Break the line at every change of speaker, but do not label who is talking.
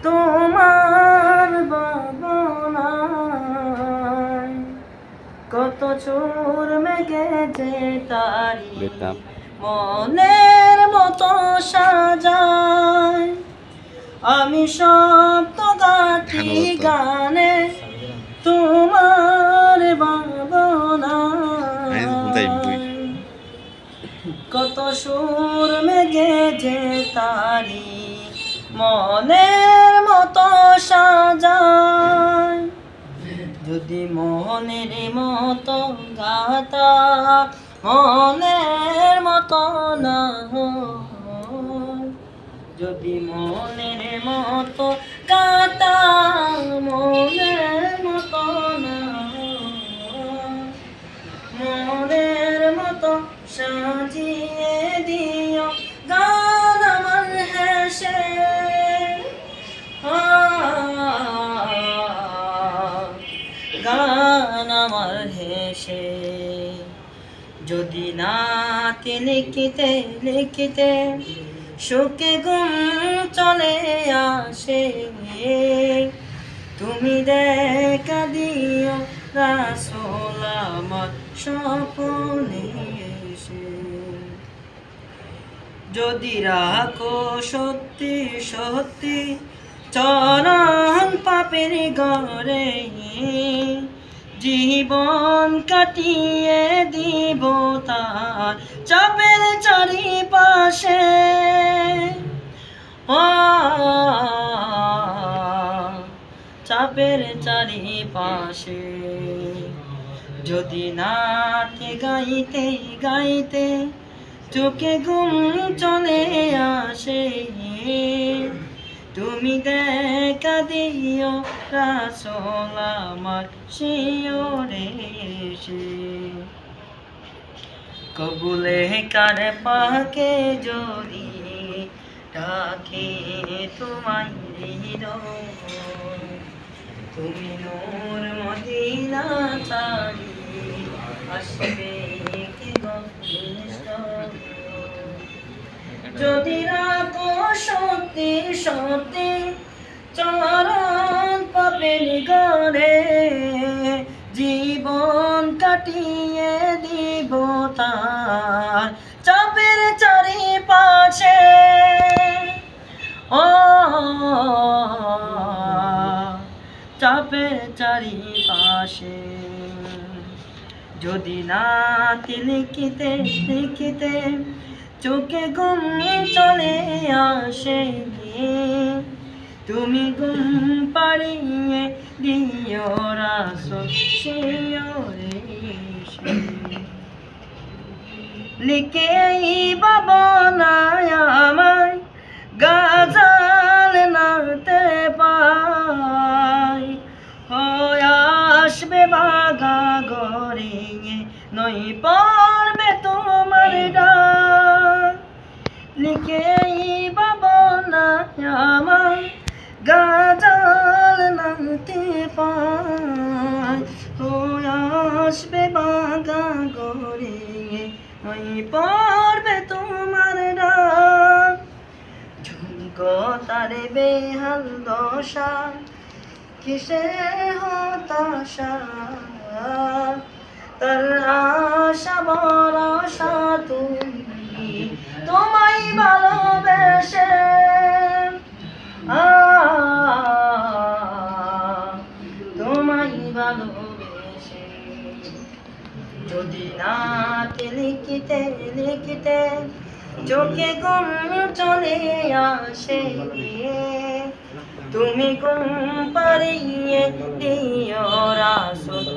তোমার ভাবনায় কত চোর মেঘেছে তারি মনের মতো সাজায় আমি শব্দ গাছি গানে তোমার ভাবনায় কত সুর মেঘেছে তারি মনের মতো সাজায় যদি মনের মতো গাতা মনের মতো না হয় যদি মনের মতো গাতা মনের মতো না হয় মনের মতো সাজিয়ে দিও গান আমার হেসে গান আমার হেসে যদি নাতে লিখিতে লিখিতে সুখে ঘুম চলে আসে তুমি দেখা দিও রাসূল আমার স্বপ্নে এসে যদি রাখো সত্যি সত্যি চরণ পাপের ঘরে জীবন কাটিয়ে দিব তার চাপের চারিপাশে চাপের চারিপাশে যদি নাতে গাইতে গাইতে চোখে ঘুম চলে আসে তুমি দেখা দিও রাসূল আমার শিয়রে এসে কবুলে কার পাকে যদি ডাকে তোমায় হৃদয় তুমি নূর মদিনা ছাড়ি আসবে কি যদি রাখো সত্যি সত্যি চরণ পাপের ঘরে জীবন কাটিয়ে দিব তার চাপের চারিপাশে চাপের চারিপাশে যদি নাতে লিখিতে লিখিতে চোখে ঘুম চলে আসে তুমি ঘুম পাড়িয়ে দিও রাসূল শিয়রে এসে লিখে ভাবনায় আমায় গাজাল নাতে পাই হয়ে আসবে বাঘা ঘরে নই পড়বে তোমার ডাক লিখে ভাবনায় আমায় গাজাল নাতে পাই হয়ে আসবে বাঘা ঘরে নই পড়বে তোমার ডাক ঝুমকো তার বেহাল দশা কিসে হতাশা তার আশা ভরসা তুমি তোমায় ভালোবেসে তোমায় ভালোবেসে যদি নাতে লিখিতে লিখিতে চোখে ঘুম চলে আসে তুমি ঘুম পাড়িয়ে দিও রাসূল